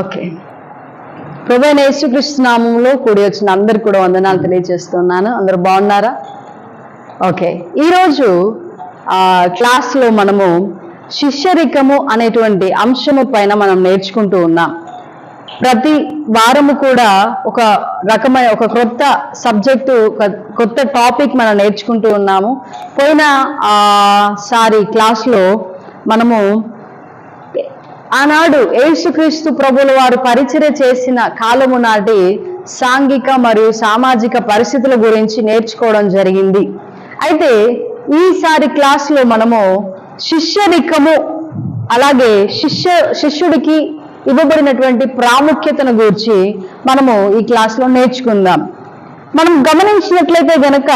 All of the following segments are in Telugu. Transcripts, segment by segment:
ఓకే, ప్రభువైన యేసుక్రీస్తు నామములో కూడి వచ్చిన అందరికి కూడా వందనాలు తెలియజేస్తున్నాను. అందరూ బాగున్నారా? ఓకే, ఈరోజు క్లాస్లో మనము శిష్యరికము అనేటువంటి అంశము పైన మనం నేర్చుకుంటూ ఉన్నాం. ప్రతి వారము కూడా ఒక రకమైన ఒక కొత్త సబ్జెక్టు, కొత్త టాపిక్ మనం నేర్చుకుంటూ ఉన్నాము. పోయిన సారి క్లాస్లో మనము ఆనాడు యేసుక్రీస్తు ప్రభువుల వారు పరిచర్య చేసిన కాలము నాటి సాంఘిక మరియు సామాజిక పరిస్థితుల గురించి నేర్చుకోవడం జరిగింది. అయితే ఈసారి క్లాస్లో మనము శిష్యరికము, అలాగే శిష్యుడికి ఇవ్వబడినటువంటి ప్రాముఖ్యతను గురించి మనము ఈ క్లాస్లో నేర్చుకుందాం. మనం గమనించినట్లయితే గనక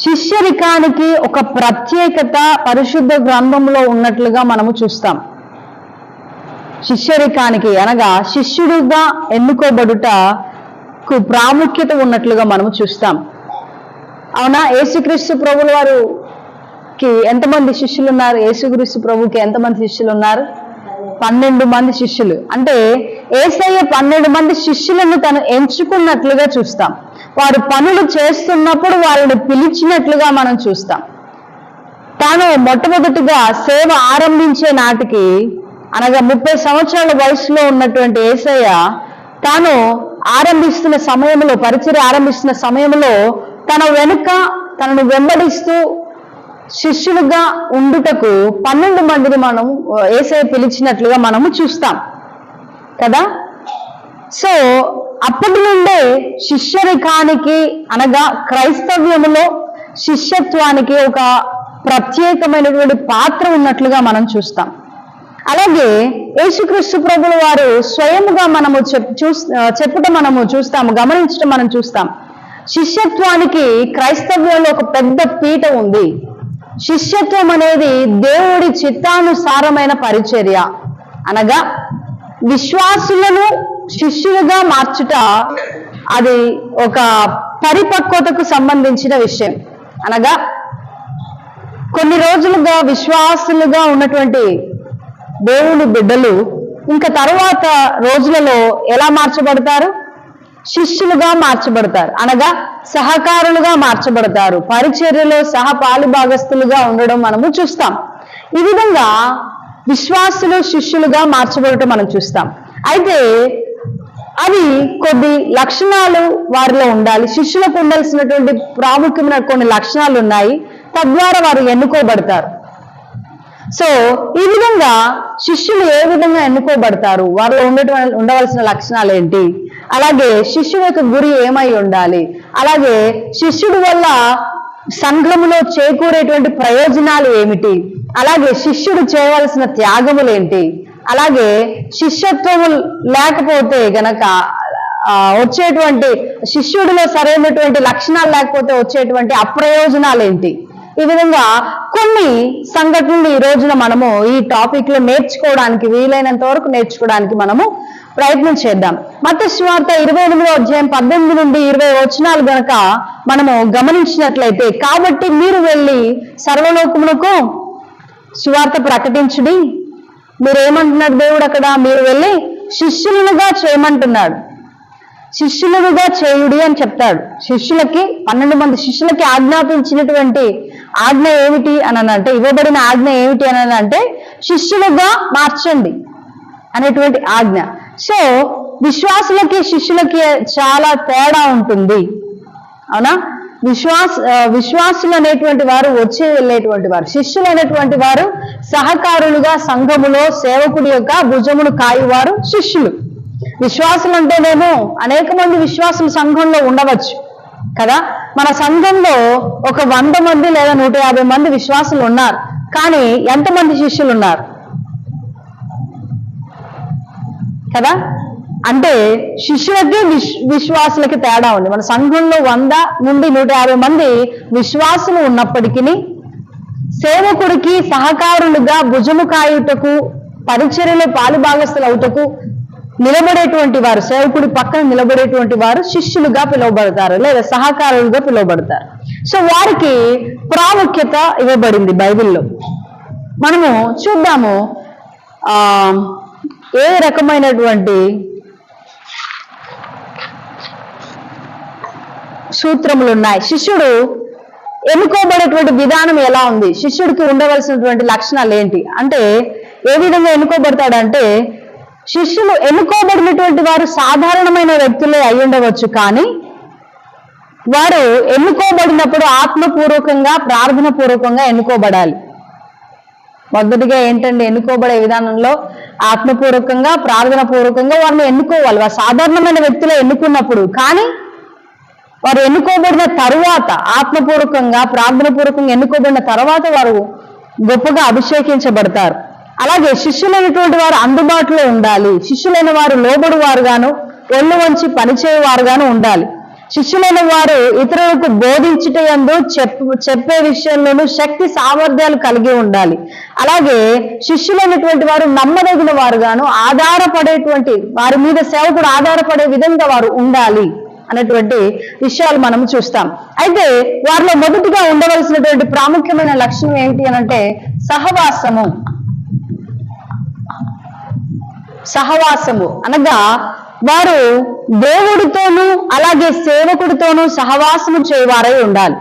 శిష్యరికానికి ఒక ప్రత్యేకత పరిశుద్ధ గ్రంథంలో ఉన్నట్లుగా మనము చూస్తాం. శిష్యరికానికి అనగా శిష్యుడిగా ఎన్నుకోబడుటకు ప్రాముఖ్యత ఉన్నట్లుగా మనము చూస్తాం. అవునా? యేసుక్రీస్తు ప్రభుల వారికి ఎంతమంది శిష్యులు ఉన్నారు? యేసుక్రీస్తు ప్రభుకి ఎంతమంది శిష్యులు ఉన్నారు? 12 మంది శిష్యులు. అంటే యేసయ్య 12 మంది శిష్యులను తను ఎంచుకున్నట్లుగా చూస్తాం. వారు పనులు చేస్తున్నప్పుడు వారిని పిలిచినట్లుగా మనం చూస్తాం. తాను మొట్టమొదటిగా సేవ ఆరంభించే నాటికి, అనగా 30 సంవత్సరాల వయసులో ఉన్నటువంటి యేసయ్య తాను ఆరంభిస్తున్న సమయంలో, పరిచర్య ఆరంభిస్తున్న సమయంలో తన వెనుక తనను వెంబడిస్తూ శిష్యులుగా ఉండుటకు 12 మందిని మనం యేసయ్య పిలిచినట్లుగా మనము చూస్తాం కదా. సో అప్పటి నుండే శిష్యరికానికి, అనగా క్రైస్తవ్యములో శిష్యత్వానికి ఒక ప్రత్యేకమైనటువంటి పాత్ర ఉన్నట్లుగా మనం చూస్తాం. అలాగే యేసుక్రీస్తు ప్రభుల వారు స్వయముగా మనము చెప్పటం మనము చూస్తాము, గమనించడం మనం చూస్తాం. శిష్యత్వానికి క్రైస్తవ్యంలో ఒక పెద్ద పీట ఉంది. శిష్యత్వం అనేది దేవుడి చిత్తానుసారమైన పరిచర్య, అనగా విశ్వాసులను శిష్యులుగా మార్చుట. అది ఒక పరిపక్వతకు సంబంధించిన విషయం. అనగా కొన్ని రోజులుగా విశ్వాసులుగా ఉన్నటువంటి దేవుని బిడ్డలు ఇంకా తరువాత రోజులలో ఎలా మార్చబడతారు? శిష్యులుగా మార్చబడతారు, అనగా సహకారులుగా మార్చబడతారు. పరిచర్యలో సహపాలిభాగస్తులుగా ఉండడం మనము చూస్తాం. ఈ విధంగా విశ్వాసులు శిష్యులుగా మార్చబడటం మనం చూస్తాం. అయితే అవి కొద్ది లక్షణాలు వారిలో ఉండాలి. శిష్యులకు ఉండాల్సినటువంటి ప్రాముఖ్యమైన కొన్ని లక్షణాలు ఉన్నాయి, తద్వారా వారు ఎన్నుకోబడతారు. సో ఈ విధంగా శిష్యులు ఏ విధంగా ఎన్నుకోబడతారు, వారిలో ఉండవలసిన లక్షణాలు ఏంటి, అలాగే శిష్యుడి యొక్క గురి ఏమై ఉండాలి, అలాగే శిష్యుడి వల్ల సంఘములో చేకూరేటువంటి ప్రయోజనాలు ఏమిటి, అలాగే శిష్యుడు చేయవలసిన త్యాగములు ఏంటి, అలాగే శిష్యత్వము లేకపోతే గనక వచ్చేటువంటి, శిష్యుడిలో సరైనటువంటి లక్షణాలు లేకపోతే వచ్చేటువంటి అప్రయోజనాలు ఏంటి. ఈ విధంగా కొన్ని సంఘటనలు ఈ రోజున మనము ఈ టాపిక్ లో నేర్చుకోవడానికి, వీలైనంత వరకు నేర్చుకోవడానికి మనము ప్రయత్నం చేద్దాం. మత్తయి సువార్త 28వ అధ్యాయం 18 నుండి 20 వచనాలు గనక మనము గమనించినట్లయితే, కాబట్టి మీరు వెళ్ళి సర్వలోకమునకు సువార్త ప్రకటించుడి. మీరు ఏమంటున్నాడు దేవుడు అక్కడ? మీరు వెళ్ళి శిష్యులుగా చేయమంటున్నాడు. శిష్యులుగా చేయుడి అని చెప్తాడు. శిష్యులకి 12 మంది శిష్యులకి ఆజ్ఞాపించినటువంటి ఆజ్ఞ ఏమిటి అని అంటే, ఇవ్వబడిన ఆజ్ఞ ఏమిటి అని అంటే, శిష్యులుగా మార్చండి అనేటువంటి ఆజ్ఞ. సో విశ్వాసులకి శిష్యులకి చాలా తేడా ఉంటుంది, అవునా? విశ్వాసులు అనేటువంటి వారు వచ్చి వెళ్ళేటువంటి వారు, శిష్యులు అనేటువంటి వారు సహకారులుగా సంఘములో సేవకుడి యొక్క భుజమును కాయువారు శిష్యులు. విశ్వాసులు అంటేనేమో అనేక మంది విశ్వాసులు సంఘంలో ఉండవచ్చు కదా. మన సంఘంలో ఒక 100 మంది లేదా 150 మంది విశ్వాసులు ఉన్నారు, కానీ ఎంతమంది శిష్యులు ఉన్నారు కదా? అంటే శిష్యులకి విశ్వాసులకి తేడా ఉంది. మన సంఘంలో 100 నుండి 150 మంది విశ్వాసులు ఉన్నప్పటికీ సేవకుడికి సహకారులుగా భుజము కాయుటకు, పరిచర్యలో పాలుభాగస్తులు అవుటకు నిలబడేటువంటి వారు, సేవకుడి పక్కన నిలబడేటువంటి వారు శిష్యులుగా పిలువబడతారు, లేదా సహకారులుగా పిలువబడతారు. సో వారికి ప్రాముఖ్యత ఇవ్వబడింది బైబిల్లో. మనము చూద్దాము ఏ రకమైనటువంటి సూత్రములు ఉన్నాయి? శిష్యుడు ఎన్నుకోబడేటువంటి విధానం ఎలా ఉంది? శిష్యుడికి ఉండవలసినటువంటి లక్షణాలు ఏంటి? అంటే ఏ విధంగా ఎన్నుకోబడతాడంటే, శిష్యులు ఎన్నుకోబడినటువంటి వారు సాధారణమైన వ్యక్తులే అయి ఉండవచ్చు, కానీ వారు ఎన్నుకోబడినప్పుడు ఆత్మపూర్వకంగా ప్రార్థన పూర్వకంగా ఎన్నుకోబడాలి. మొదటిగా ఏంటంటే, ఎన్నుకోబడే విధానంలో ఆత్మపూర్వకంగా ప్రార్థన పూర్వకంగా వారిని ఎన్నుకోవాలి. వారు సాధారణమైన వ్యక్తులే ఎన్నుకున్నప్పుడు, కానీ వారు ఎన్నుకోబడిన తరువాత ఆత్మపూర్వకంగా ప్రార్థన పూర్వకంగా ఎన్నుకోబడిన తర్వాత వారు గొప్పగా అభిషేకించబడతారు. అలాగే శిష్యులైనటువంటి వారు అందుబాటులో ఉండాలి. శిష్యులైన వారు లోబడి వారుగాను, ఒళ్ళు వంచి పనిచేయవారుగాను ఉండాలి. శిష్యులైన వారు ఇతరులకు బోధించుటయందు చెప్పే విషయంలోనూ శక్తి సామర్థ్యాలు కలిగి ఉండాలి. అలాగే శిష్యులైనటువంటి వారు నమ్మదగిన వారుగాను, ఆధారపడేటువంటి వారి మీద సేవకుడు ఆధారపడే విధంగా వారు ఉండాలి అనేటువంటి విషయాలు మనం చూస్తాం. అయితే వారిలో మొదటిగా ఉండవలసినటువంటి ప్రాముఖ్యమైన లక్షణం ఏంటి అనంటే సహవాసము. సహవాసము అనగా వారు దేవుడితోనూ అలాగే సేవకుడితోనూ సహవాసము చేయవారై ఉండాలి.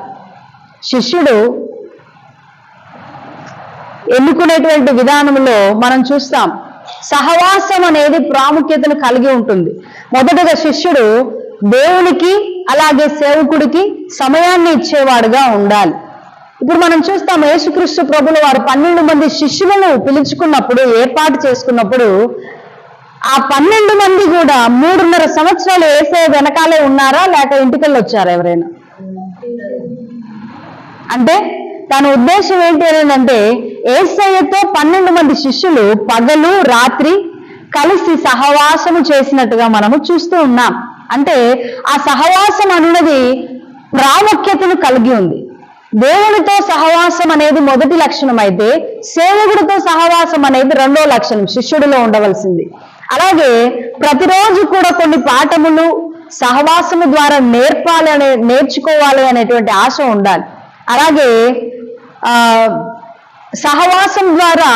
శిష్యుడు ఎన్నుకునేటువంటి విధానంలో మనం చూస్తాం, సహవాసం అనేది ప్రాముఖ్యతను కలిగి ఉంటుంది. మొదటగా శిష్యుడు దేవునికి అలాగే సేవకుడికి సమయాన్ని ఇచ్చేవాడుగా ఉండాలి. ఇప్పుడు మనం చూస్తాం, యేసుక్రీస్తు ప్రభుల వారు 12 మంది శిష్యులను పిలుచుకున్నప్పుడు, ఏర్పాటు చేసుకున్నప్పుడు, ఆ 12 మంది కూడా 3.5 సంవత్సరాలు యేసయ్య వెనకాలే ఉన్నారా, లేక ఇంటికెళ్ళి వచ్చారా ఎవరైనా? అంటే దాని ఉద్దేశం ఏంటి అంటే, యేసయ్యతో 12 మంది శిష్యులు పగలు రాత్రి కలిసి సహవాసము చేసినట్టుగా మనము చూస్తూ ఉన్నాం. అంటే ఆ సహవాసం అన్నది ప్రాముఖ్యతను కలిగి ఉంది. దేవునితో సహవాసం అనేది మొదటి లక్షణం అయితే, సేవకుడితో సహవాసం అనేది రెండో లక్షణం శిష్యుడిలో ఉండవలసింది. అలాగే ప్రతిరోజు కూడా కొన్ని పాఠములు సహవాసము ద్వారా నేర్చుకోవాలి అనేటువంటి ఆశ ఉండాలి. అలాగే సహవాసం ద్వారా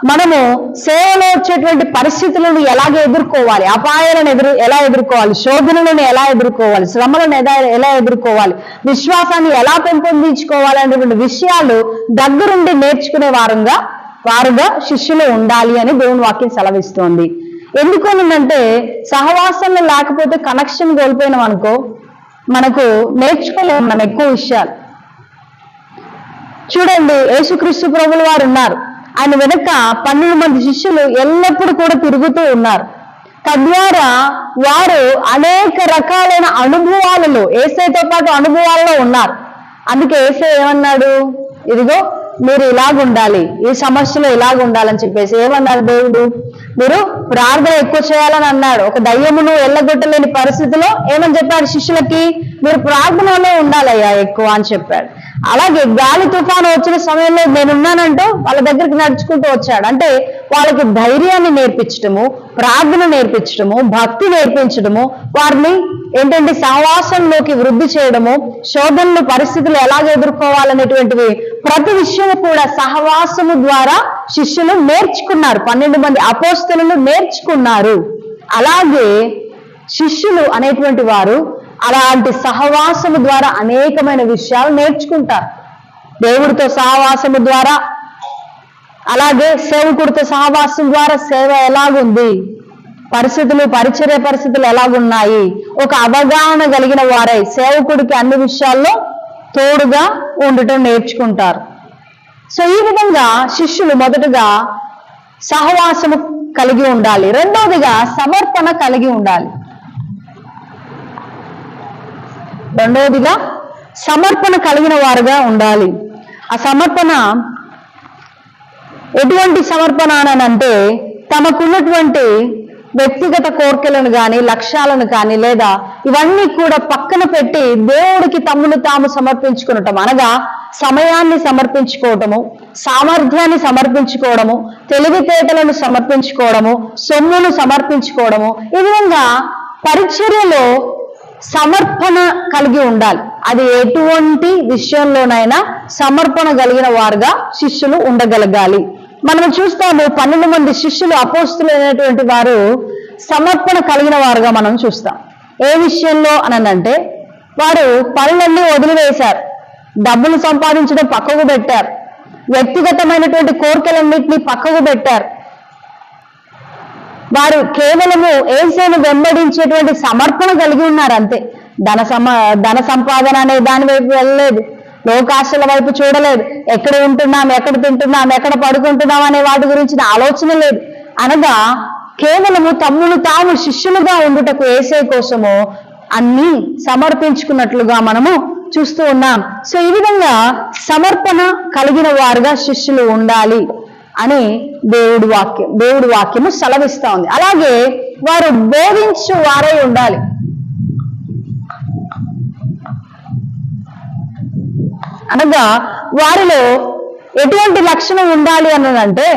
మనము సేవలో వచ్చేటువంటి పరిస్థితులను ఎలాగ ఎదుర్కోవాలి, అపాయాలను ఎలా ఎదుర్కోవాలి, శోధనలను ఎలా ఎదుర్కోవాలి, శ్రమలను ఎలా ఎదుర్కోవాలి, విశ్వాసాన్ని ఎలా పెంపొందించుకోవాలి అనేటువంటి విషయాలు దగ్గరుండి నేర్చుకునే వారుగా శిష్యులు ఉండాలి అని దేవుని వాక్యం సెలవిస్తోంది. ఎందుకనంటే సహవాసంలో లేకపోతే కనెక్షన్ కోల్పోయినాం అనుకో, మనకు నేర్చుకోలేము మనం ఎక్కువ విషయాలు. చూడండి, యేసుక్రీస్తు ప్రభుల వారు ఉన్నారు, ఆయన వెనుక 12 మంది శిష్యులు ఎల్లప్పుడూ కూడా తిరుగుతూ ఉన్నారు. తద్వారా వారు అనేక రకాలైన అనుభవాలలో, యేసయ్యతో పాటు అనుభవాల్లో ఉన్నారు. అందుకే యేసయ్య ఏమన్నాడు, ఇదిగో మీరు ఇలాగుండాలి, ఈ సమస్యలో ఇలాగుండాలని చెప్పేసి ఏమన్నాడు దేవుడు, మీరు ప్రార్థన ఎక్కువ చేయాలని అన్నాడు. ఒక దయ్యమును ఎల్లగొట్టలేని పరిస్థితిలో ఏమని చెప్పాడు శిష్యులకి, మీరు ప్రార్థనలో ఉండాలయ్యా ఎక్కువ అని చెప్పాడు. అలాగే గాలి తుఫాను వచ్చిన సమయంలో నేనున్నానంటూ వాళ్ళ దగ్గరికి నడుచుకుంటూ వచ్చాడు. అంటే వాళ్ళకి ధైర్యాన్ని నేర్పించడము, ప్రార్థన నేర్పించడము, భక్తి నేర్పించడము, వారిని ఏంటంటే సహవాసంలోకి వృద్ధి చేయడము, శోధనలు పరిస్థితులు ఎలాగ ఎదుర్కోవాలనేటువంటివి ప్రతి విషయము కూడా సహవాసము ద్వారా శిష్యులు నేర్చుకున్నారు. 12 మంది అపోస్తలులు నేర్చుకున్నారు. అలాగే శిష్యులు అనేటువంటి వారు అలాంటి సహవాసము ద్వారా అనేకమైన విషయాలు నేర్చుకుంటారు. దేవుడితో సహవాసము ద్వారా, అలాగే సేవకుడితో సహవాసం ద్వారా సేవ ఎలాగుంది, పరిచర్య పరిస్థితులు ఎలాగున్నాయి, ఒక అవగాహన కలిగిన వారై సేవకుడికి అన్ని విషయాల్లో తోడుగా ఉండటం నేర్చుకుంటారు. సో ఈ విధంగా శిష్యులు మొదటగా సహవాసము కలిగి ఉండాలి. రెండవదిగా సమర్పణ కలిగి ఉండాలి. రెండవదిగా సమర్పణ కలిగిన వారుగా ఉండాలి. ఆ సమర్పణ ఎటువంటి సమర్పణ అనంటే, తమకున్నటువంటి వ్యక్తిగత కోరికలను కానీ, లక్ష్యాలను కానీ, లేదా ఇవన్నీ కూడా పక్కన పెట్టి దేవుడికి తమను తాము సమర్పించుకునటం, అనగా సమయాన్ని సమర్పించుకోవటము, సామర్థ్యాన్ని సమర్పించుకోవడము, తెలివితేటలను సమర్పించుకోవడము, సొమ్మును సమర్పించుకోవడము, ఈ విధంగా పరిచర్యలో సమర్పణ కలిగి ఉండాలి. అది ఎటువంటి విషయంలోనైనా సమర్పణ కలిగిన వారుగా శిష్యులు ఉండగలగాలి. మనం చూస్తాము 12 మంది శిష్యులు అపోస్తులైనటువంటి వారు సమర్పణ కలిగిన వారుగా మనం చూస్తాం. ఏ విషయంలో అనంటే వారు పనులన్నీ వదిలివేశారు, డబ్బులు సంపాదించడం పక్కకు పెట్టారు, వ్యక్తిగతమైనటువంటి కోరికలన్నింటినీ పక్కకు పెట్టారు. వారు కేవలము యేసును వెంబడించేటువంటి సమర్పణ కలిగి ఉన్నారు అంతే. ధన సంపాదన అనే దాని వైపు వెళ్ళలేదు, లోకాశల వైపు చూడలేదు, ఎక్కడ ఉంటున్నాం, ఎక్కడ తింటున్నాం, ఎక్కడ పడుకుంటున్నాం అనే వాటి గురించిన ఆలోచన లేదు. అనగా కేవలము తమ్మును తాము శిష్యులుగా ఉండుటకు యేసే కోసము అన్ని సమర్పించుకున్నట్లుగా మనము చూస్తూ ఉన్నాం. సో ఈ విధంగా సమర్పణ కలిగిన వారుగా శిష్యులు ఉండాలి అని దేవుడి వాక్యము సెలవిస్తా ఉంది. అలాగే వారు బోధించు వారై ఉండాలి. అనగా వారిలో ఎటువంటి లక్షణం ఉండాలి అన్నదంటే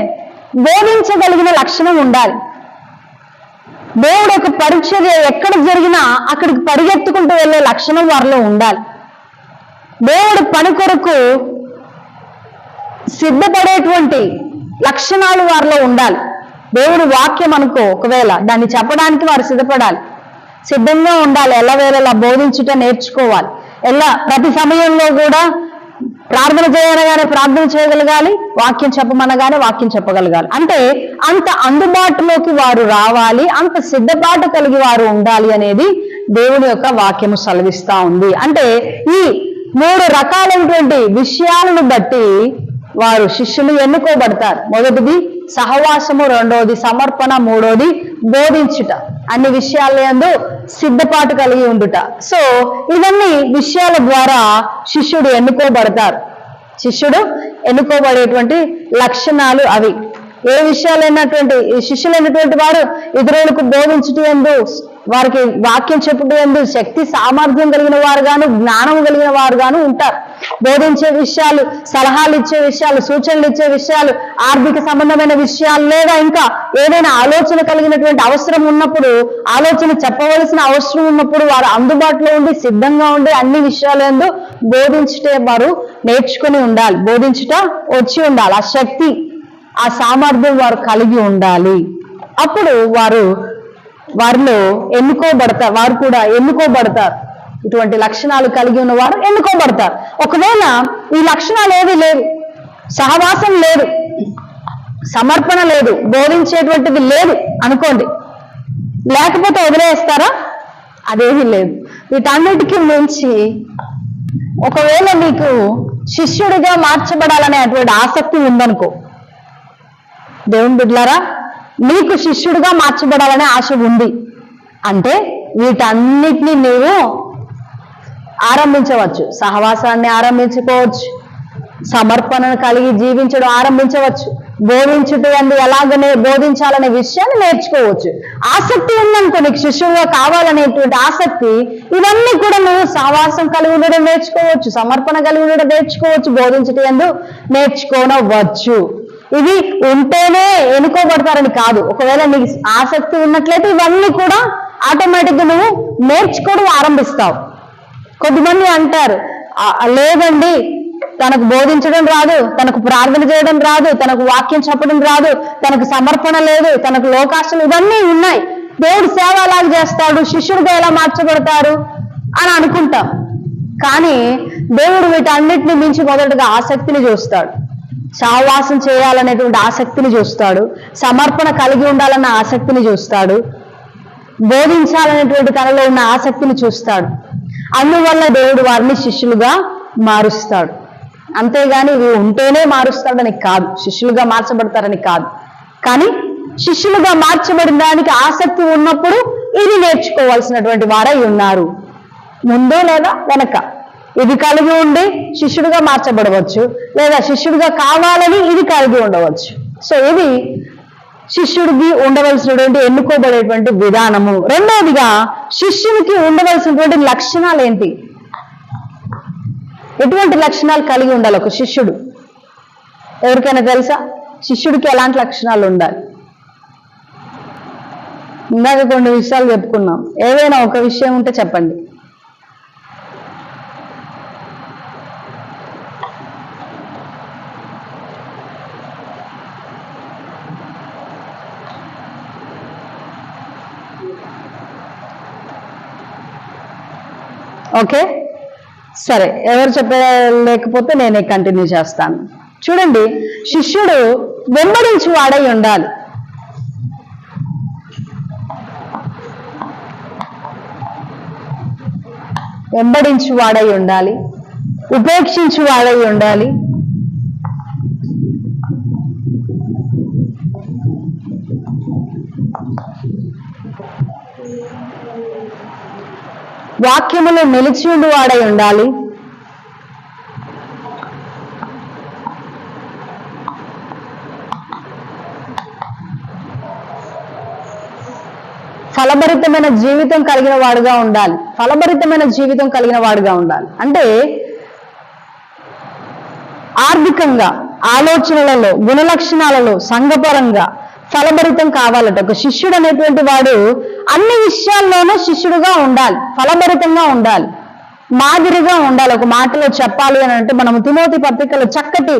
బోధించగలిగిన లక్షణం ఉండాలి. దేవుడు యొక్క పరిచర్య ఎక్కడ జరిగినా అక్కడికి పరిగెత్తుకుంటూ వెళ్ళే లక్షణం వారిలో ఉండాలి. దేవుడు పని కొరకు సిద్ధపడేటువంటి లక్షణాలు వారిలో ఉండాలి. దేవుడి వాక్యం అనుకో, ఒకవేళ దాన్ని చెప్పడానికి వారు సిద్ధంగా ఉండాలి. ఎల్లవేళలా బోధించుట నేర్చుకోవాలి. ప్రతి సమయంలో కూడా ప్రార్థన చేయనగానే ప్రార్థన చేయగలగాలి, వాక్యం చెప్పమనగానే వాక్యం చెప్పగలగాలి. అంటే అంత అందుబాటులోకి వారు రావాలి, అంత సిద్ధపాటు కలిగి వారు ఉండాలి అనేది దేవుని యొక్క వాక్యము సెలవిస్తా ఉంది. అంటే ఈ 3 రకాలైనటువంటి విషయాలను బట్టి వారు శిష్యులు ఎన్నుకోబడతారు. మొదటిది సహవాసము, రెండవది సమర్పణ, మూడవది బోధించుట, అన్ని విషయాలందు సిద్ధపాటు కలిగి ఉండుట. సో ఇవన్నీ విషయాల ద్వారా శిష్యుడు ఎన్నుకోబడేటువంటి లక్షణాలు అవి. ఏ విషయాలైనటువంటి శిష్యులైనటువంటి వారు ఇతరులకు బోధించుట యందు, వారికి వాక్యం చెప్పుట యందు శక్తి సామర్థ్యం కలిగిన వారుగాను, జ్ఞానం కలిగిన వారుగాను ఉంటారు. బోధించే విషయాలు, సలహాలు ఇచ్చే విషయాలు, సూచనలు ఇచ్చే విషయాలు, ఆర్థిక సంబంధమైన విషయాలు, లేదా ఇంకా ఏదైనా ఆలోచన కలిగినటువంటి అవసరం ఉన్నప్పుడు, ఆలోచన చెప్పవలసిన అవసరం ఉన్నప్పుడు వారు అందుబాటులో ఉండి సిద్ధంగా ఉండి అన్ని విషయాలందు బోధించుటే వారు నేర్చుకుని ఉండాలి. బోధించుట వచ్చి ఉండాలి. ఆ శక్తి, ఆ సామర్థ్యం వారు కలిగి ఉండాలి. అప్పుడు వారిలో వారు కూడా ఎన్నుకోబడతారు. ఇటువంటి లక్షణాలు కలిగి ఉన్నవారు ఎన్నుకోబడతారు. ఒకవేళ ఈ లక్షణాలు ఏవి లేవు, సహవాసం లేదు, సమర్పణ లేదు, బోధించేటువంటిది లేదు అనుకోండి, లేకపోతే వదిలేస్తారా? అదేమీ లేదు. వీటన్నిటికీ మించి ఒకవేళ నీకు శిష్యుడిగా మార్చబడాలనే అటువంటి ఆసక్తి ఉందనుకో, దేవుని బిడ్డలారా, నీకు శిష్యుడిగా మార్చబడాలనే ఆశ ఉంది అంటే వీటన్నిటినీ నీవు ఆరంభించవచ్చు. సహవాసాన్ని ఆరంభించుకోవచ్చు, సమర్పణను కలిగి జీవించడం ఆరంభించవచ్చు, బోధించుటందు ఎలాగనే బోధించాలనే విషయాన్ని నేర్చుకోవచ్చు. ఆసక్తి ఉందనుకో, నీకు శిష్యుగా కావాలనేటువంటి ఆసక్తి, ఇవన్నీ కూడా నువ్వు సహవాసం కలిగి ఉండడం నేర్చుకోవచ్చు, సమర్పణ కలిగి ఉండడం నేర్చుకోవచ్చు, బోధించుటందు నేర్చుకోనవచ్చు. ఇవి ఉంటేనే ఎన్నుకోబడతారని కాదు. ఒకవేళ నీకు ఆసక్తి ఉన్నట్లయితే ఇవన్నీ కూడా ఆటోమేటిక్గా నువ్వు నేర్చుకోవడం ఆరంభిస్తావు. కొద్దిమంది అంటారు, లేదండి తనకు బోధించడం రాదు, తనకు ప్రార్థన చేయడం రాదు, తనకు వాక్యం చెప్పడం రాదు, తనకు సమర్పణ లేదు, తనకు లోకాశలు ఇవన్నీ ఉన్నాయి, దేవుడు సేవ ఎలాగ చేస్తాడు, శిష్యుడిగా ఎలా మార్చబడతారు అని అనుకుంటాం. కానీ దేవుడు వీటన్నిటిని మించి మొదటగా ఆసక్తిని చూస్తాడు. సహవాసం చేయాలనేటువంటి ఆసక్తిని చూస్తాడు, సమర్పణ కలిగి ఉండాలన్న ఆసక్తిని చూస్తాడు, బోధించాలనేటువంటి తనలో ఉన్న ఆసక్తిని చూస్తాడు. అందువల్ల దేవుడు వారిని శిష్యులుగా మారుస్తాడు. అంతేగాని ఇవి ఉంటేనే మారుస్తాడని కాదు, శిష్యులుగా మార్చబడతారని కాదు. కానీ శిష్యులుగా మార్చబడిన దానికి ఆసక్తి ఉన్నప్పుడు ఇది నేర్చుకోవాల్సినటువంటి వారై ఉన్నారు. ముందు లేదా వెనక ఇది కలిగి ఉండి శిష్యుడిగా మార్చబడవచ్చు, లేదా శిష్యుడిగా కావాలని ఇది కలిగి ఉండవచ్చు. సో ఇది శిష్యుడికి ఉండవలసినటువంటి ఎన్నుకోబడేటువంటి విధానము. రెండవదిగా శిష్యునికి ఉండవలసినటువంటి లక్షణాలు ఏంటి? ఎటువంటి లక్షణాలు కలిగి ఉండాలి ఒక శిష్యుడు? ఎవరికైనా తెలుసా శిష్యుడికి ఎలాంటి లక్షణాలు ఉండాలి? ఇందాక కొన్ని విషయాలు చెప్పుకున్నాం, ఏదైనా ఒక విషయం ఉంటే చెప్పండి. ఓకే, సరే, ఎవరు చెప్పలేకపోతే నేనే కంటిన్యూ చేస్తాను. చూడండి, శిష్యుడు వెంబడించి వాడై ఉండాలి. వెంబడించి వాడై ఉండాలి, ఉపేక్షించి వాడై ఉండాలి, వాక్యములో నిలిచి ఉండి వాడై ఉండాలి, ఫలభరితమైన జీవితం కలిగిన వాడుగా ఉండాలి. ఫలభరితమైన జీవితం కలిగిన వాడుగా ఉండాలి అంటే ఆర్థికంగా, ఆలోచనలలో, గుణలక్షణాలలో, సంఘపరంగా ఫలభరితం కావాలట. ఒక శిష్యుడు అనేటువంటి వాడు అన్ని విషయాల్లోనూ శిష్యుడుగా ఉండాలి, ఫలభరితంగా ఉండాలి, మాదిరిగా ఉండాలి. ఒక మాటలో చెప్పాలి అని అంటే మనం తిమోతి పత్రికలో చక్కటి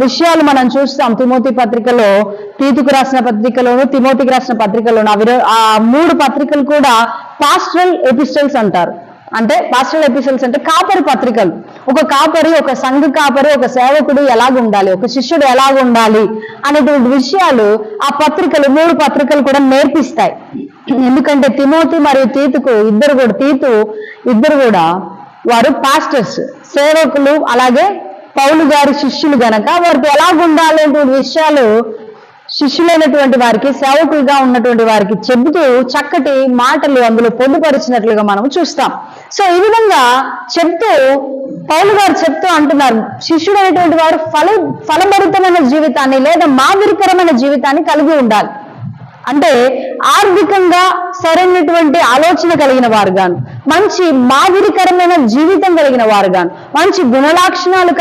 విషయాలు మనం చూస్తాం. తిమోతి పత్రికలో, తీతుకు రాసిన పత్రికలోను, తిమోతికి రాసిన పత్రికలోను, ఆ 3 పత్రికలు కూడా పాస్టరల్ ఎపిస్టల్స్ అంటారు. అంటే పాస్టరల్ ఎపిస్టల్స్ అంటే కాపరి పత్రికలు. ఒక కాపరి, ఒక సంఘ కాపరి, ఒక సేవకుడు ఎలాగుండాలి, ఒక శిష్యుడు ఎలాగుండాలి అనేటువంటి విషయాలు ఆ పత్రికలు, 3 పత్రికలు కూడా నేర్పిస్తాయి. ఎందుకంటే తిమోతి మరియు తీతు ఇద్దరు కూడా వారు పాస్టర్స్, సేవకులు, అలాగే పౌలు గారి శిష్యులు గనక వారికి ఎలాగుండాలి అనేటువంటి విషయాలు శిష్యులైనటువంటి వారికి, సేవకులుగా ఉన్నటువంటి వారికి చెబుతూ చక్కటి మాటలు అందులో పొందుపరిచినట్లుగా మనం చూస్తాం. సో ఈ విధంగా చెప్తూ పౌలు గారు చెప్తూ అంటున్నారు, శిష్యుడు అనేటువంటి వారు ఫలభరితమైన జీవితాన్ని లేదా మాదిరికరమైన జీవితాన్ని కలిగి ఉండాలి. అంటే ఆర్థికంగా సరైనటువంటి ఆలోచన కలిగిన వారుగాను, మంచి మాదిరికరమైన జీవితం కలిగిన వారుగాను, మంచి గుణలక్షణాలు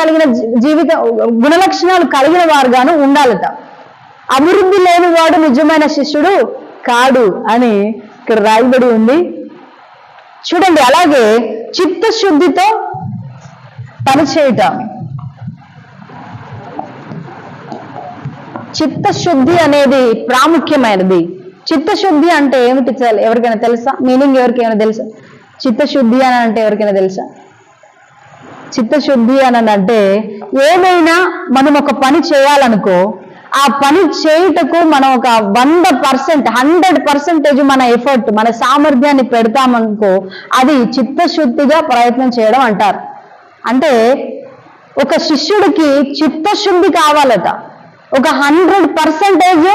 కలిగిన వారుగాను ఉండాలట. అభివృద్ధి లేని వాడు నిజమైన శిష్యుడు కాడు అని ఇక్కడ రాయబడి ఉంది. చూడండి, అలాగే చిత్తశుద్ధితో పనిచేయటం. చిత్తశుద్ధి అనేది ప్రాముఖ్యమైనది. చిత్తశుద్ధి అంటే ఏమిటి ఎవరికైనా తెలుసా? మీనింగ్ ఎవరికైనా తెలుసా? చిత్తశుద్ధి అని అంటే ఎవరికైనా తెలుసా? చిత్తశుద్ధి అని అంటే ఏమైనా మనం ఒక పని చేయాలనుకో, ఆ పని చేయుటకు మనం ఒక 100% మన ఎఫర్ట్, మన సామర్థ్యాన్ని పెడతామనుకో, అది చిత్తశుద్ధిగా ప్రయత్నం చేయడం అంటారు. అంటే ఒక శిష్యుడికి చిత్తశుద్ధి కావాలట. ఒక 100%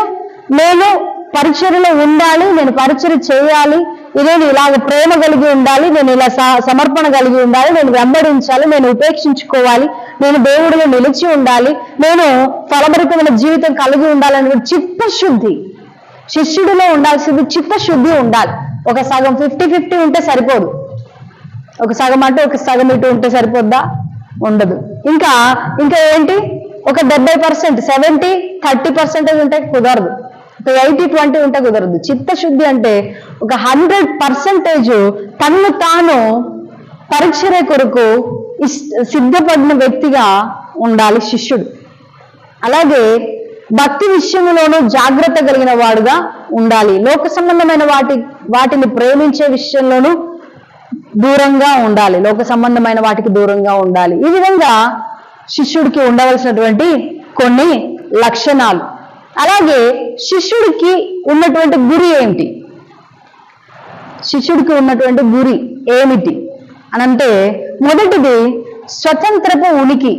నేను పరిచర్యలో ఉండాలి, నేను పరిచర్య చేయాలి, నేను ఇలాగ ప్రేమ కలిగి ఉండాలి, నేను ఇలా సమర్పణ కలిగి ఉండాలి, నేను వెంబడించాలి, నేను ఉపేక్షించుకోవాలి, నేను దేవుడిలో నిలిచి ఉండాలి, నేను ఫలభరితమైన జీవితం కలిగి ఉండాలని చిత్తశుద్ధి. శిష్యుడిలో ఉండాల్సింది చిత్తశుద్ధి ఉండాలి. ఒక సగం 50-50 ఉంటే సరిపోదు. ఒక సగం అంటే ఒక సగం ఇటు ఉంటే సరిపోద్దా? ఉండదు. ఇంకా ఏంటి, ఒక 70%, 70-30% ఉంటే కుదరదు. 80-20 ఉంటే కుదరదు. చిత్తశుద్ధి అంటే ఒక 100% తన్ను తాను పరిచర్య కొరకు సిద్ధపడిన వ్యక్తిగా ఉండాలి శిష్యుడు. అలాగే భక్తి విషయంలోనూ జాగ్రత్త కలిగిన వాడుగా ఉండాలి. లోక సంబంధమైన వాటిని ప్రేమించే విషయంలోనూ దూరంగా ఉండాలి. లోక సంబంధమైన వాటికి దూరంగా ఉండాలి. ఈ విధంగా శిష్యుడికి ఉండవలసినటువంటి కొన్ని లక్షణాలు. అలాగే శిష్యుడికి ఉన్నటువంటి గురి ఏమిటి? శిష్యుడికి ఉన్నటువంటి గురి ఏమిటి అనంటే, మొదటిది స్వతంత్రపు ఉనికి.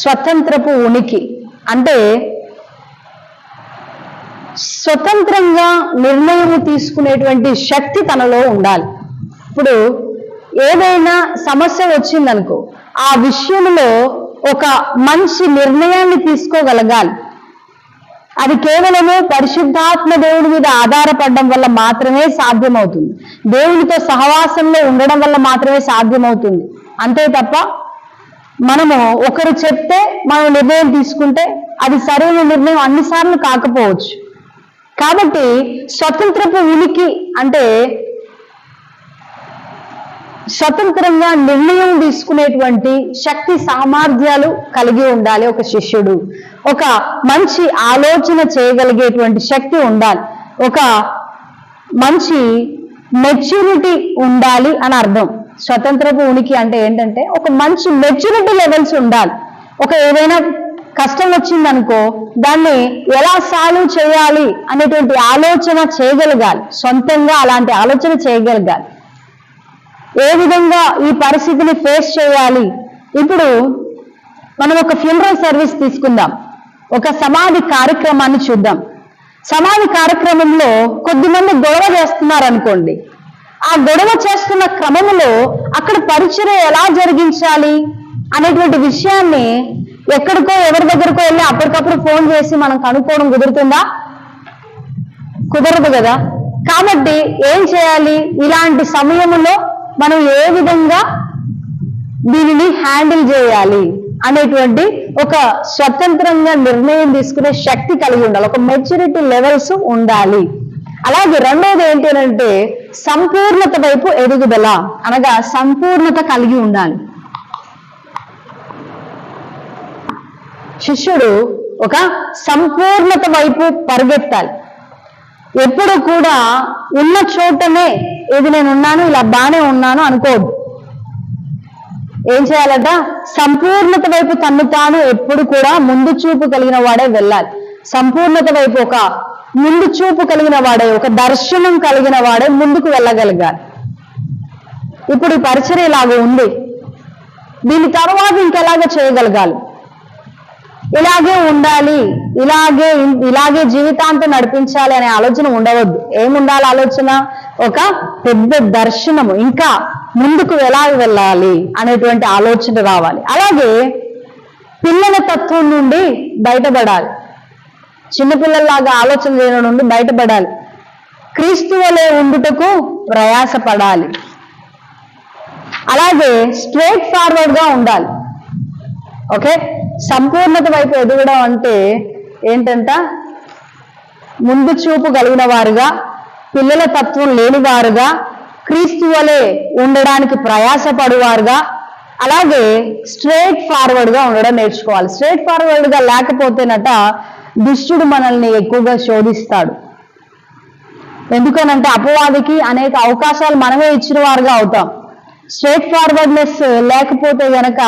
స్వతంత్రపు ఉనికి అంటే స్వతంత్రంగా నిర్ణయం తీసుకునేటువంటి శక్తి తనలో ఉండాలి. ఇప్పుడు ఏదైనా సమస్య వచ్చిందనుకో, ఆ విషయంలో ఒక మంచి నిర్ణయాన్ని తీసుకోగలగాలి. అది కేవలము పరిశుద్ధాత్మ దేవుడి మీద ఆధారపడడం వల్ల మాత్రమే సాధ్యమవుతుంది. దేవునితో సహవాసంలో ఉండడం వల్ల మాత్రమే సాధ్యమవుతుంది. అంతే తప్ప మనము ఒకరు చెప్తే మనం నిర్ణయం తీసుకుంటే అది సరైన నిర్ణయం అన్నిసార్లు కాకపోవచ్చు. కాబట్టి స్వతంత్రపు ఉనికి అంటే స్వతంత్రంగా నిర్ణయం తీసుకునేటువంటి శక్తి సామర్థ్యాలు కలిగి ఉండాలి ఒక శిష్యుడు. ఒక మంచి ఆలోచన చేయగలిగేటువంటి శక్తి ఉండాలి. ఒక మంచి మెచ్యూరిటీ ఉండాలి అని అర్థం. స్వతంత్రపు ఉనికి అంటే ఏంటంటే ఒక మంచి మెచ్యూరిటీ లెవెల్స్ ఉండాలి. ఒక ఏదైనా కష్టం వచ్చిందనుకో దాన్ని ఎలా సాల్వ్ చేయాలి అనేటువంటి ఆలోచన చేయగలగాలి. సొంతంగా అలాంటి ఆలోచన చేయగలగాలి. ఏ విధంగా ఈ పరిస్థితిని ఫేస్ చేయాలి. ఇప్పుడు మనం ఒక ఫ్యూనరల్ సర్వీస్ తీసుకుందాం. ఒక సమాధి కార్యక్రమాన్ని చూద్దాం. సమాధి కార్యక్రమంలో కొద్దిమంది గొడవ చేస్తున్నారు అనుకోండి. ఆ గొడవ చేస్తున్న క్రమంలో అక్కడ పరిచర్య ఎలా జరిగించాలి అనేటువంటి విషయాన్ని ఎక్కడికో ఎవరి దగ్గరకో వెళ్ళి అప్పటికప్పుడు ఫోన్ చేసి మనం కనుక్కోవడం కుదురుతుందా? కుదరదు కదా. కాబట్టి ఏం చేయాలి? ఇలాంటి సమయంలో మనం ఏ విధంగా దీనిని హ్యాండిల్ చేయాలి అనేటువంటి ఒక స్వతంత్రంగా నిర్ణయం తీసుకునే శక్తి కలిగి ఉండాలి. ఒక మెచ్యూరిటీ లెవెల్స్ ఉండాలి. అలాగే రెండవది ఏంటి అంటే సంపూర్ణత వైపు ఎదుగుదల, అనగా సంపూర్ణత కలిగి ఉండాలి. శిష్యుడు ఒక సంపూర్ణత వైపు పరిగెత్తాలి. ఎప్పుడు కూడా ఉన్న చోటనే ఇది నేను ఉన్నాను, ఇలా బానే ఉన్నాను అనుకోవద్దు. ఏం చేయాలట? సంపూర్ణత వైపు తన్ను తాను ఎప్పుడు కూడా ముందు చూపు కలిగిన వాడే వెళ్ళాలి. సంపూర్ణత వైపు ఒక ముందు చూపు కలిగిన వాడే, ఒక దర్శనం కలిగిన వాడే ముందుకు వెళ్ళగలగాలి. ఇప్పుడు ఈ పరిచర్య ఇలాగ ఉంది, దీని తర్వాత ఇంకెలాగ చేయగలగాలి, ఇలాగే ఉండాలి, ఇలాగే జీవితాంతం నడిపించాలి అనే ఆలోచన ఉండవద్దు. ఏముండాలి ఆలోచన? ఒక పెద్ద దర్శనము, ఇంకా ముందుకు ఎలా వెళ్ళాలి అనేటువంటి ఆలోచన రావాలి. అలాగే పిల్లల తత్వం నుండి బయటపడాలి. చిన్నపిల్లల్లాగా ఆలోచన చేయడం నుండి బయటపడాలి. క్రీస్తు వలె ఉండుటకు ప్రయాసపడాలి. అలాగే స్ట్రైట్ ఫార్వర్డ్ గా ఉండాలి. ఓకే, సంపూర్ణత వైపు ఎదగడం అంటే ఏంటంట? ముందు చూపు కలిగిన వారుగా, పిల్లల తత్వం లేని వారుగా, క్రీస్తు వలె ఉండడానికి ప్రయాసపడువారుగా, అలాగే స్ట్రైట్ ఫార్వర్డ్ గా ఉండడం నేర్చుకోవాలి. స్ట్రైట్ ఫార్వర్డ్ గా లేకపోతేనట దుష్టుడు మనల్ని ఎక్కువగా శోధిస్తాడు. ఎందుకనంటే అపవాదికి అనేక అవకాశాలు మనమే ఇచ్చిన వారుగా అవుతాం. స్ట్రైట్ ఫార్వర్డ్నెస్ లేకపోతే గనక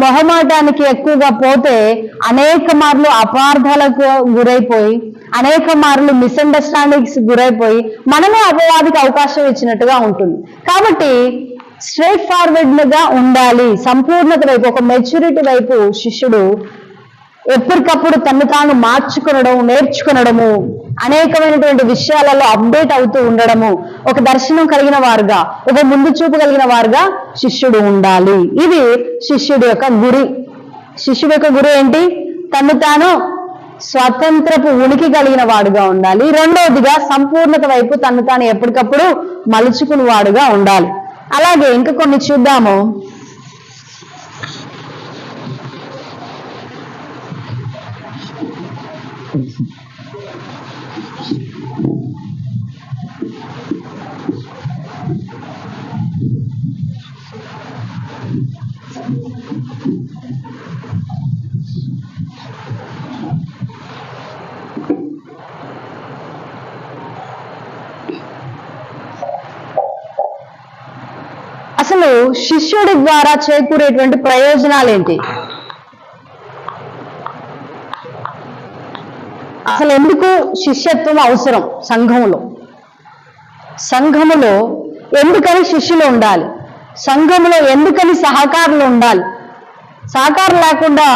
మొహమాటానికి ఎక్కువగా పోతే అనేక మార్లు అపార్థాలకు గురైపోయి, అనేక మార్లు మిస్అండర్స్టాండింగ్స్ గురైపోయి మనమే అపవాదికి అవకాశం ఇచ్చినట్టుగా ఉంటుంది. కాబట్టి స్ట్రైట్ ఫార్వర్డ్ గా ఉండాలి. సంపూర్ణత వైపు, ఒక మెచ్యూరిటీ వైపు శిష్యుడు ఎప్పటికప్పుడు తను తాను మార్చుకునడం, నేర్చుకునడము, అనేకమైనటువంటి విషయాలలో అప్డేట్ అవుతూ ఉండడము, ఒక దర్శనం కలిగిన వారుగా, ఒక ముందు చూపు కలిగిన వారుగా శిష్యుడు ఉండాలి. ఇది శిష్యుడి యొక్క గురి. శిష్యుడి యొక్క గురి ఏంటి? తను తాను స్వతంత్రపు ఉనికి కలిగిన వాడుగా ఉండాలి. రెండవదిగా సంపూర్ణత వైపు తను తాను ఎప్పటికప్పుడు మలుచుకుని వాడుగా ఉండాలి. అలాగే ఇంకా కొన్ని చూద్దాము. అసలు శిష్యుడి ద్వారా చేకూరేటువంటి ప్రయోజనాలు ఏంటి? అసలు ఎందుకు శిష్యత్వం అవసరం? సంఘములో ఎందుకని శిష్యులు ఉండాలి? సంఘములో ఎందుకని సహకారులు ఉండాలి? సహకారం లేకుండా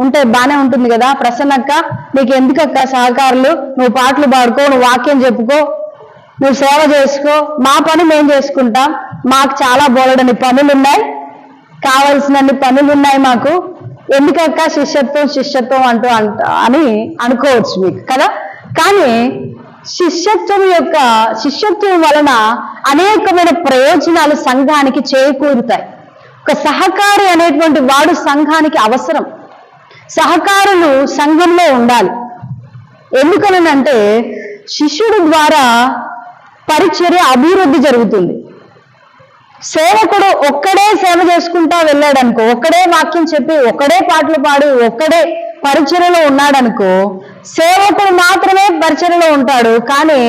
ఉంటే బానే ఉంటుంది కదా. ప్రసన్నక్క, నీకు ఎందుకక్క సహకారులు? నువ్వు పాటలు పాడుకో, నువ్వు వాక్యం చెప్పుకో, నువ్వు సేవ చేసుకో, మా పని మేము చేసుకుంటాం, మాకు చాలా బోలెడని పనులున్నాయి, కావలసినన్ని పనులున్నాయి మాకు, ఎందుకక్క శిష్యత్వం అంటూ అని అనుకోవచ్చు మీకు కదా. కానీ శిష్యత్వం వలన అనేకమైన ప్రయోజనాలు సంఘానికి చేకూరుతాయి. ఒక సహకారి అనేటువంటి వాడు సంఘానికి అవసరం. సహకారులు సంఘంలో ఉండాలి. ఎందుకనంటే శిష్యుడి ద్వారా పరిచర్య అభివృద్ధి జరుగుతుంది. సేవకుడు ఒక్కడే సేవ చేసుకుంటా వెళ్ళాడు అనుకో, ఒక్కడే వాక్యం చెప్పి ఒక్కడే పాటలు పాడి ఒక్కడే పరిచర్యలో ఉన్నాడనుకో, సేవకుడు మాత్రమే పరిచర్యలో ఉంటాడు. కానీ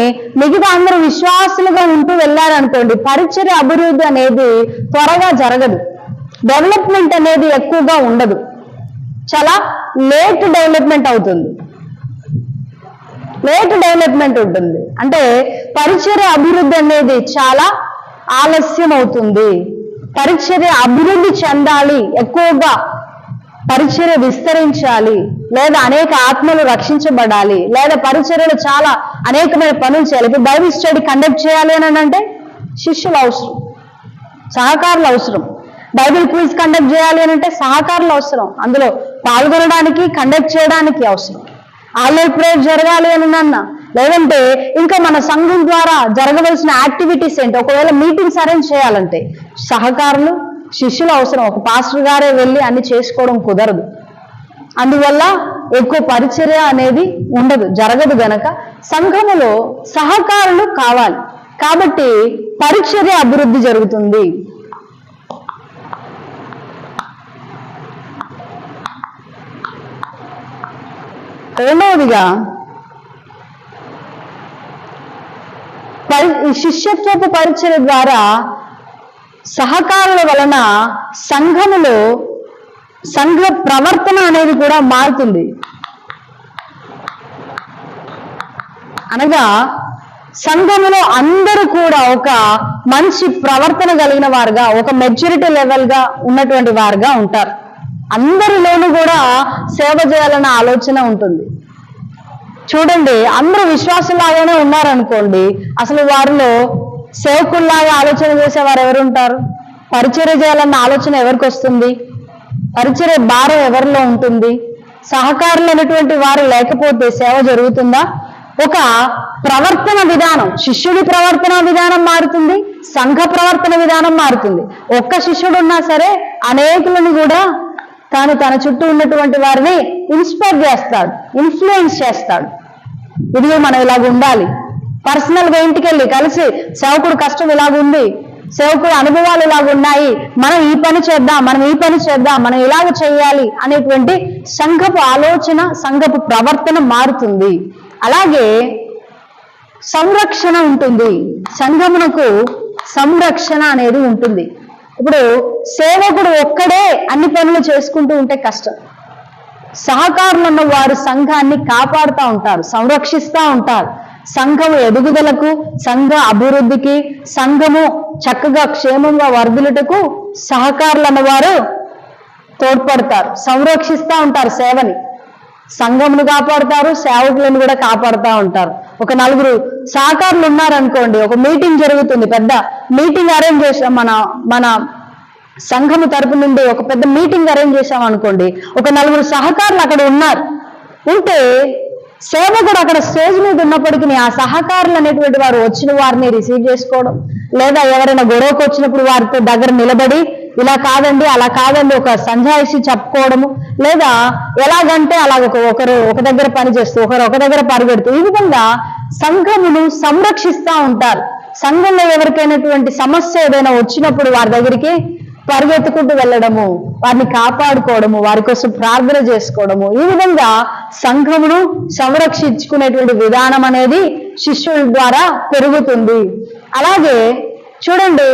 మిగతా అందరూ విశ్వాసులుగా ఉంటూ వెళ్ళారనుకోండి, పరిచర్య అభివృద్ధి అనేది త్వరగా జరగదు, డెవలప్మెంట్ అనేది ఎక్కువగా ఉండదు, చాలా లేట్ డెవలప్మెంట్ అవుతుంది, లేట్ డెవలప్మెంట్ ఉంటుంది. అంటే పరిచర్య అభివృద్ధి అనేది చాలా ఆలస్యం అవుతుంది. పరిచర్య అభివృద్ధి చెందాలి, ఎక్కువగా పరిచర్య విస్తరించాలి, లేదా అనేక ఆత్మలు రక్షించబడాలి, లేదా పరిచర్యలు చాలా అనేకమైన పనులు చేయాలి. ఇప్పుడు బైబిల్ స్టడీ కండక్ట్ చేయాలి అని అంటే శిష్యులు అవసరం, సహకారులు అవసరం. బైబిల్ క్విజ్ కండక్ట్ చేయాలి అని అంటే సహకారులు అవసరం, అందులో పాల్గొనడానికి కండక్ట్ చేయడానికి అవసరం. ఆన్లైన్ ప్రేయర్ జరగాలి అని అన్నా, లేదంటే ఇంకా మన సంఘం ద్వారా జరగవలసిన యాక్టివిటీస్ ఏంటి, ఒకవేళ మీటింగ్స్ అరేంజ్ చేయాలంటే సహకారులు శిష్యులు అవసరం. ఒక పాస్టర్ గారే వెళ్ళి అన్ని చేసుకోవడం కుదరదు. అందువల్ల ఎక్కువ పరిచర్య అనేది ఉండదు, జరగదు. గనక సంఘములో సహకారులు కావాలి, కాబట్టి పరిచర్య అభివృద్ధి జరుగుతుంది. రెండవదిగా శిష్యత్వపు పరిచర్య ద్వారా సహకారుల వలన సంఘములో సంఘ ప్రవర్తన అనేది కూడా మారుతుంది. అనగా సంఘములో అందరూ కూడా ఒక మంచి ప్రవర్తన కలిగిన వారుగా, ఒక మెచ్యూరిటీ లెవెల్ గా ఉన్నటువంటి వారుగా ఉంటారు. అందరిలోనూ కూడా సేవ చేయాలన్న ఆలోచన ఉంటుంది. చూడండి, అందరూ విశ్వాసులాగానే ఉన్నారనుకోండి, అసలు వారిలో సేవకుల్లాగా ఆలోచన చేసేవారు ఎవరు ఉంటారు? పరిచర్య చేయాలన్న ఆలోచన ఎవరికి వస్తుంది? పరిచర్య భారం ఎవరిలో ఉంటుంది? సహకారులు అనేటువంటి వారు లేకపోతే సేవ జరుగుతుందా? ఒక ప్రవర్తన విధానం, శిష్యుడి ప్రవర్తన విధానం మారుతుంది, సంఘ ప్రవర్తన విధానం మారుతుంది. ఒక్క శిష్యుడు ఉన్నా సరే అనేకులను కూడా తన చుట్టూ ఉన్నటువంటి వారిని ఇన్స్పైర్ చేస్తాడు, ఇన్ఫ్లుయెన్స్ చేస్తాడు. ఇదిగో మనం ఇలాగ ఉండాలి, పర్సనల్ గా ఇంటికి వెళ్ళి కలిసి సేవకుడు కష్టం ఇలాగుంది, సేవకుడు అనుభవాలు ఇలాగున్నాయి, మనం ఈ పని చేద్దాం, మనం ఈ పని చేద్దాం, మనం ఇలాగ చేయాలి అనేటువంటి సంఘపు ఆలోచన, సంఘపు ప్రవర్తన మారుతుంది. అలాగే సంరక్షణ ఉంటుంది, సంఘమునకు సంరక్షణ అనేది ఉంటుంది. ఇప్పుడు సేవకుడు ఒక్కడే అన్ని పనులు చేసుకుంటూ ఉంటే కష్టం. సహకారులు ఉన్న వారు సంఘాన్ని కాపాడుతూ ఉంటారు, సంరక్షిస్తూ ఉంటారు. సంఘము ఎదుగుదలకు, సంఘ అభివృద్ధికి, సంఘము చక్కగా క్షేమంగా వర్ధిల్లుటకు సహకారులు అన్నవారు తోడ్పడతారు, సంరక్షిస్తూ ఉంటారు. సేవని, సంఘమును కాపాడుతారు, సేవకులను కూడా కాపాడుతూ ఉంటారు. ఒక నలుగురు సహకారులు ఉన్నారనుకోండి, ఒక మీటింగ్ జరుగుతుంది, పెద్ద మీటింగ్ అరేంజ్ చేసాం, మన సంఘము తరపు నుండి ఒక పెద్ద మీటింగ్ అరేంజ్ చేసాం అనుకోండి, ఒక నలుగురు సహకారులు అక్కడ ఉన్నారు. ఉంటే సేవకుడు అక్కడ స్టేజ్ మీద ఉన్నప్పటికీ ఆ సహకారులు అనేటువంటి వారు వచ్చిన వారిని రిసీవ్ చేసుకోవడం, లేదా ఎవరైనా గొడవకు వచ్చినప్పుడు వారితో దగ్గర నిలబడి ఇలా కాదండి అలా కాదండి ఒక సంజాయిషి చెప్పుకోవడము, లేదా ఎలాగంటే అలాగ ఒకరు ఒక దగ్గర పని చేస్తూ ఒకరు ఒక దగ్గర పరిగెడుతూ ఈ విధంగా సంఘమును సంరక్షిస్తూ ఉంటారు. సంఘంలో ఎవరికైనటువంటి సమస్య ఏదైనా వచ్చినప్పుడు వారి దగ్గరికి పరిగెత్తుకుంటూ వెళ్ళడము, వారిని కాపాడుకోవడము, వారి కోసం ప్రార్థన చేసుకోవడము, ఈ విధంగా సంఘమును సంరక్షించుకునేటువంటి విధానం అనేది శిష్యుల ద్వారా పెరుగుతుంది. అలాగే చూడండి,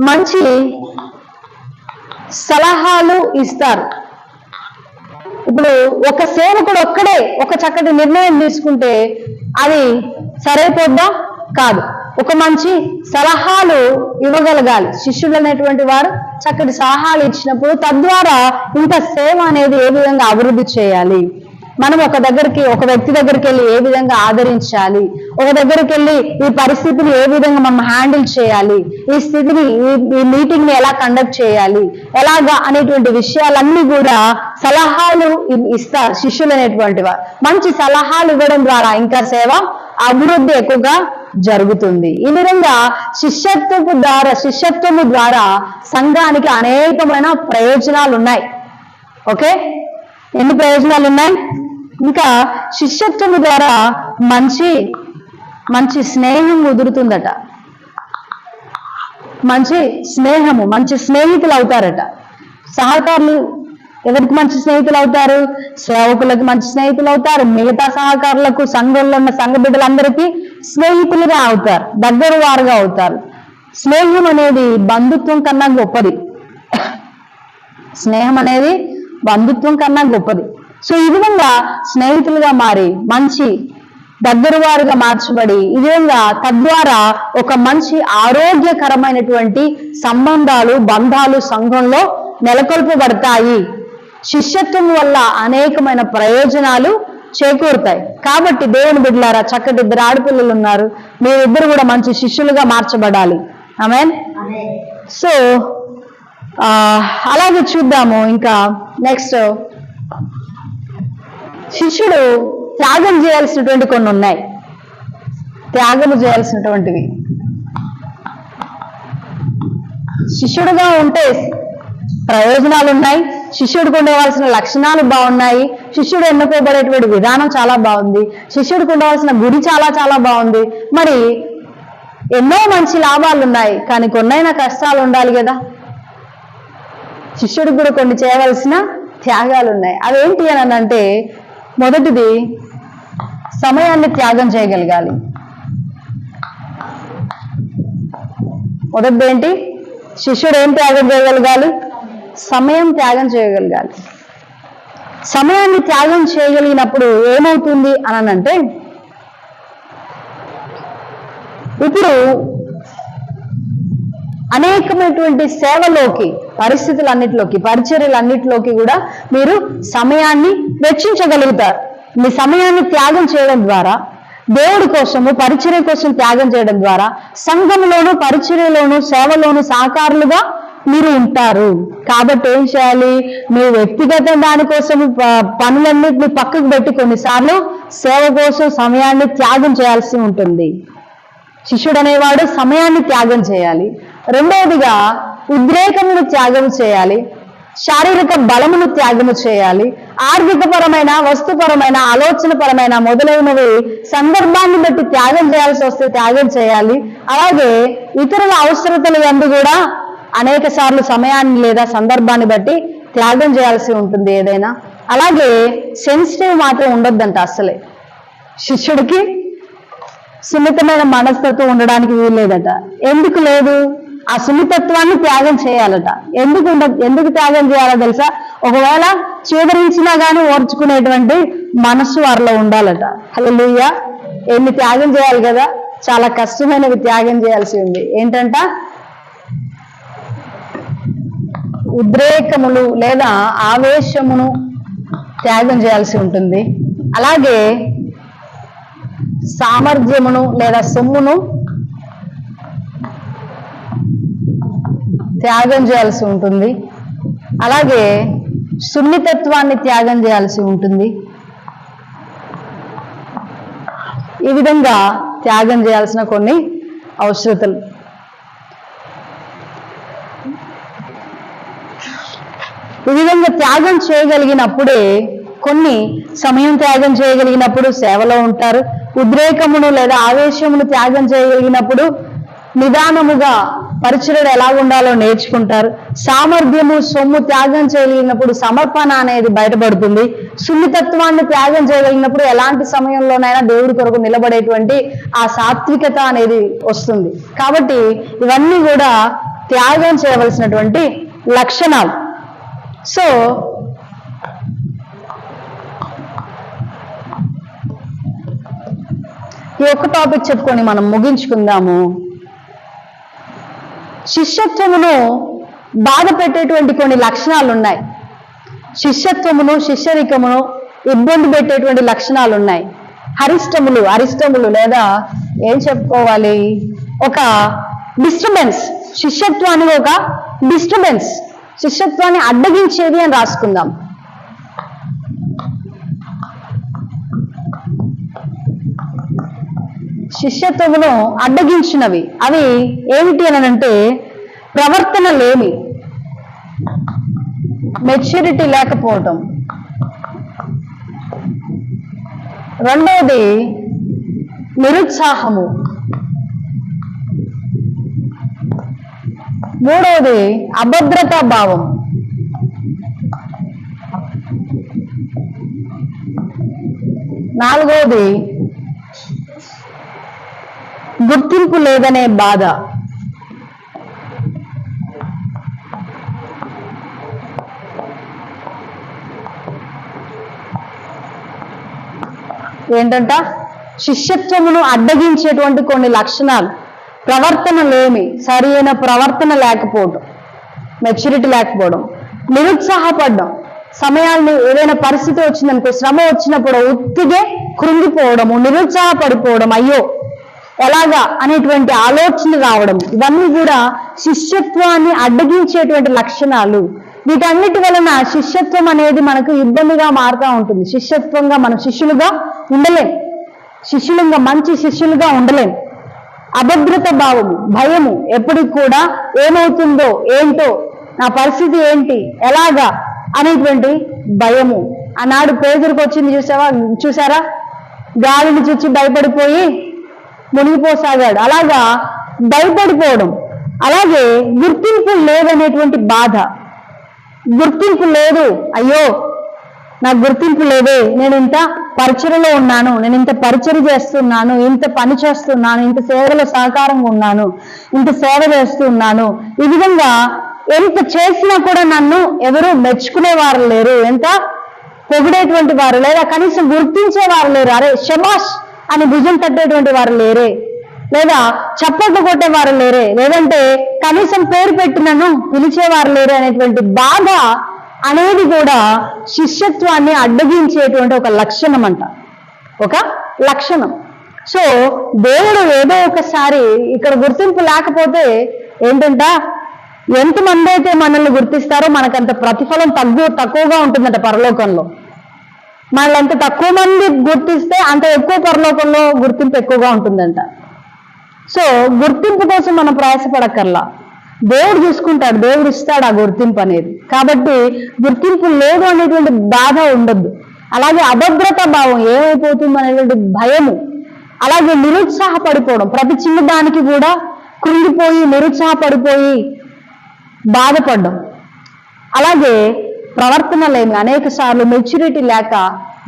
మంచి సలహాలు ఇస్తారు. ఇప్పుడు ఒక సేవకుడు ఒక్కడే ఒక చక్కటి నిర్ణయం తీసుకుంటే అది సరైపోద్దా? కాదు. ఒక మంచి సలహాలు ఇవ్వగలగాలి. శిష్యులు అనేటువంటి వారు చక్కటి సలహాలు ఇచ్చినప్పుడు తద్వారా ఇంకా సేవ అనేది ఏ విధంగా అభివృద్ధి చేయాలి, మనం ఒక వ్యక్తి దగ్గరికి వెళ్ళి ఏ విధంగా ఆదరించాలి, ఒక దగ్గరికి వెళ్ళి ఈ పరిస్థితిని ఏ విధంగా మనం హ్యాండిల్ చేయాలి, ఈ స్థితిని ఈ మీటింగ్ ని ఎలా కండక్ట్ చేయాలి, ఎలాగా అనేటువంటి విషయాలన్నీ కూడా సలహాలు ఇస్తారు శిష్యులు అనేటువంటి వారు. మంచి సలహాలు ఇవ్వడం ద్వారా ఇంకా సేవ అభివృద్ధి ఎక్కువగా జరుగుతుంది. ఈ విధంగా శిష్యత్వము ద్వారా సంఘానికి అనేకమైన ప్రయోజనాలు ఉన్నాయి. ఓకే, ఎన్ని ప్రయోజనాలు ఉన్నాయి? ఇంకా శిష్యత్వము ద్వారా మంచి స్నేహం కుదురుతుందట. మంచి స్నేహము, మంచి స్నేహితులు అవుతారట. సహకారులు ఎవరికి మంచి స్నేహితులు అవుతారు? సేవకులకు మంచి స్నేహితులు అవుతారు. మిగతా సహకారులకు, సంఘంలో ఉన్న సంఘ బిడ్డలందరికీ స్నేహితులుగా అవుతారు, దగ్గర వారుగా అవుతారు. స్నేహం అనేది బంధుత్వం కన్నా గొప్పది. స్నేహం అనేది బంధుత్వం కన్నా గొప్పది. సో ఈ విధంగా స్నేహితులుగా మారి మంచి దగ్గర వారుగా మార్చబడి ఈ విధంగా తద్వారా ఒక మంచి ఆరోగ్యకరమైనటువంటి సంబంధాలు, బంధాలు సంఘంలో నెలకొల్పబడతాయి. శిష్యత్వం వల్ల అనేకమైన ప్రయోజనాలు చేకూరుతాయి. కాబట్టి దేవుని బిడ్డలారా, చక్కటి 2 ఆడపిల్లలు ఉన్నారు, మీరిద్దరు కూడా మంచి శిష్యులుగా మార్చబడాలి. ఆమేన్. సో అలాగే చూద్దాము. ఇంకా నెక్స్ట్, శిష్యుడు త్యాగం చేయాల్సినటువంటి కొన్ని ఉన్నాయి. త్యాగము చేయాల్సినటువంటివి. శిష్యుడుగా ఉంటే ప్రయోజనాలు ఉన్నాయి, శిష్యుడికి ఉండవలసిన లక్షణాలు బాగున్నాయి, శిష్యుడు ఎన్నుకోబడేటువంటి విధానం చాలా బాగుంది, శిష్యుడికి ఉండవలసిన గురి చాలా చాలా బాగుంది. మరి ఎన్నో మంచి లాభాలు ఉన్నాయి, కానీ కొన్నైనా కష్టాలు ఉండాలి కదా. శిష్యుడికి కూడా కొన్ని చేయవలసిన త్యాగాలు ఉన్నాయి. అవేంటి అని అంటే, మొదటిది సమయాన్ని త్యాగం చేయగలగాలి. మొదటిది ఏంటి? శిష్యుడు ఏం త్యాగం చేయగలగాలి? సమయం త్యాగం చేయగలగాలి. సమయాన్ని త్యాగం చేయగలిగినప్పుడు ఏమవుతుంది అని అంటే, ఇప్పుడు అనేకమైనటువంటి సేవలోకి, పరిస్థితులన్నిటిలోకి, పరిచర్యలన్నిటిలోకి కూడా మీరు సమయాన్ని వెచ్చించగలుగుతారు. మీ సమయాన్ని త్యాగం చేయడం ద్వారా, దేవుడి కోసము, పరిచర్య కోసం త్యాగం చేయడం ద్వారా సంఘంలోను, పరిచర్యలోను, సేవలోను సహకారులుగా మీరు ఉంటారు. కాబట్టి ఏం చేయాలి? మీ వ్యక్తిగత దానికోసం పనులన్నింటినీ పక్కకు పెట్టి కొన్నిసార్లు సేవ కోసం సమయాన్ని త్యాగం చేయాల్సి ఉంటుంది. శిష్యుడు అనేవాడు సమయాన్ని త్యాగం చేయాలి. రెండవదిగా ఉద్రేకమును త్యాగం చేయాలి, శారీరక బలమును త్యాగము చేయాలి, ఆర్థికపరమైన, వస్తుపరమైన, ఆలోచనపరమైన మొదలైనవి సందర్భాన్ని బట్టి త్యాగం చేయాల్సి వస్తే త్యాగం చేయాలి. అలాగే ఇతరుల అవసరతలు యందు కూడా అనేక సార్లు సమయాన్ని లేదా సందర్భాన్ని బట్టి త్యాగం చేయాల్సి ఉంటుంది ఏదైనా. అలాగే సెన్సిటివ్ మాత్రం ఉండొద్దంట అస్సలే. శిష్యుడికి సున్నితమైన మనస్తత్వం ఉండడానికి వీల్లేదట. ఎందుకు లేదు? ఆ సున్నితత్వాన్ని త్యాగం చేయాలట. ఎందుకు త్యాగం చేయాలో తెలుసా? ఒకవేళ చేదరించినా కానీ ఓర్చుకునేటువంటి మనస్సు వారిలో ఉండాలట. హల్లెలూయా. ఎన్ని త్యాగం చేయాలి కదా, చాలా కష్టమైనవి త్యాగం చేయాల్సి ఉంది. ఏంటంట? ఉద్రేకములు లేదా ఆవేశమును త్యాగం చేయాల్సి ఉంటుంది. అలాగే సామర్థ్యమును లేదా సొమ్మును త్యాగం చేయాల్సి ఉంటుంది. అలాగే సున్నితత్వాన్ని త్యాగం చేయాల్సి ఉంటుంది. ఈ విధంగా త్యాగం చేయాల్సిన కొన్ని అవసరతలు. ఈ విధంగా త్యాగం చేయగలిగినప్పుడే, కొన్ని సమయం త్యాగం చేయగలిగినప్పుడు సేవలో ఉంటారు. ఉద్రేకమును లేదా ఆవేశమును త్యాగం చేయగలిగినప్పుడు నిదానముగా పరిచర్యలు ఎలా ఉండాలో నేర్చుకుంటారు. సామర్థ్యము, సొమ్ము త్యాగం చేయగలిగినప్పుడు సమర్పణ అనేది బయటపడుతుంది. సున్నితత్వాన్ని త్యాగం చేయగలిగినప్పుడు ఎలాంటి సమయంలోనైనా దేవుడి కొరకు నిలబడేటువంటి ఆ సాత్వికత అనేది వస్తుంది. కాబట్టి ఇవన్నీ కూడా త్యాగం చేయవలసినటువంటి లక్షణాలు. సో ఈ ఒక్క టాపిక్ చెప్పుకొని మనం ముగించుకుందాము. శిష్యత్వమును బాధ పెట్టేటువంటి కొన్ని లక్షణాలు ఉన్నాయి. శిష్యత్వమును, శిష్యరికమును ఇబ్బంది పెట్టేటువంటి లక్షణాలు ఉన్నాయి. అరిష్టములు లేదా ఏం చెప్పుకోవాలి, ఒక డిస్టర్బెన్స్. శిష్యత్వానికి ఒక డిస్టర్బెన్స్, శిష్యత్వాన్ని అడ్డగించేది అని రాసుకుందాం. శిష్యత్వమును అడ్డగించినవి అవి ఏమిటి అని అంటే, ప్రవర్తన లేమి, మెచ్యూరిటీ లేకపోవటం. రెండవది నిరుత్సాహము. మూడవది అభద్రతా భావం. నాలుగవది గుర్తింపు లేదనే బాధ. ఏంటంట? శిష్యత్వమును అడ్డగించేటువంటి కొన్ని లక్షణాలు. ప్రవర్తన లేమి, సరైన ప్రవర్తన లేకపోవడం, మెచ్యూరిటీ లేకపోవడం, నిరుత్సాహపడడం, సమయాన్ని ఏదైనా పరిస్థితి వచ్చిందనుకో, శ్రమ వచ్చినప్పుడు ఉత్తిగే కృంగిపోవడము, నిరుత్సాహపడిపోవడం, అయ్యో ఎలాగా అనేటువంటి ఆలోచన రావడం, ఇవన్నీ కూడా శిష్యత్వాన్ని అడ్డగించేటువంటి లక్షణాలు. వీటన్నిటి వలన శిష్యత్వం అనేది మనకు ఇబ్బందిగా మారుతూ ఉంటుంది. శిష్యత్వంగా మనం శిష్యులుగా ఉండలేం, శిష్యులుగా మంచి శిష్యులుగా ఉండలేం. అభద్రత భావము, భయము, ఎప్పటికి కూడా ఏమవుతుందో ఏంటో, నా పరిస్థితి ఏంటి, ఎలాగా అనేటువంటి భయము. ఆనాడు పేదరికి వచ్చింది చూసారా? గాలిని చూచి భయపడిపోయి మునిగిపోసాగాడు. అలాగా భయపడిపోవడం. అలాగే గుర్తింపు లేదనేటువంటి బాధ. గుర్తింపు లేదు, అయ్యో నాకు గుర్తింపు లేదే, నేను ఇంత పరిచర్యలో ఉన్నాను, నేను ఇంత పరిచర్య చేస్తున్నాను, ఇంత పని చేస్తున్నాను, ఇంత సేవలో సహకారంగా ఉన్నాను, ఇంత సేవ చేస్తున్నాను, ఈ విధంగా ఎంత చేసినా కూడా నన్ను ఎవరు మెచ్చుకునేవారు లేరు, ఎంత పొగిడేటువంటి వారు లేదా కనీసం గుర్తించేవారు లేరు, అరే శబాష్ అని భుజం తట్టేటువంటి వారు లేరే, లేదా చప్పట్లు కొట్టేవారు లేరే, లేదంటే కనీసం పేరు పెట్టి నన్ను పిలిచేవారు లేరే అనేటువంటి బాధ అనేది కూడా శిష్యత్వాన్ని అడ్డగించేటువంటి ఒక లక్షణం అంట, ఒక లక్షణం. సో దేవుడు ఏదో ఒకసారి ఇక్కడ గుర్తింపు లేకపోతే ఏంటంట, ఎంతమంది అయితే మనల్ని గుర్తిస్తారో మనకంత ప్రతిఫలం తక్కువగా ఉంటుందంట పరలోకంలో. మనల్ని ఎంత తక్కువ మంది గుర్తిస్తే అంత ఎక్కువ పరలోకంలో గుర్తింపు ఎక్కువగా ఉంటుందంట. సో గుర్తింపు కోసం మనం ప్రయాసపడక్కర్లా, దేవుడు చూసుకుంటాడు, దేవుడు ఇస్తాడు ఆ గుర్తింపు అనేది. కాబట్టి గుర్తింపు లేదు అనేటువంటి బాధ ఉండద్దు. అలాగే అభద్రతా భావం, ఏమైపోతుంది అనేటువంటి భయము, అలాగే నిరుత్సాహపడిపోవడం, ప్రతి చిన్న దానికి కూడా కృంగిపోయి నిరుత్సాహపడిపోయి బాధపడడం, అలాగే ప్రవర్తన లేని అనేక సార్లు మెచ్యూరిటీ లేక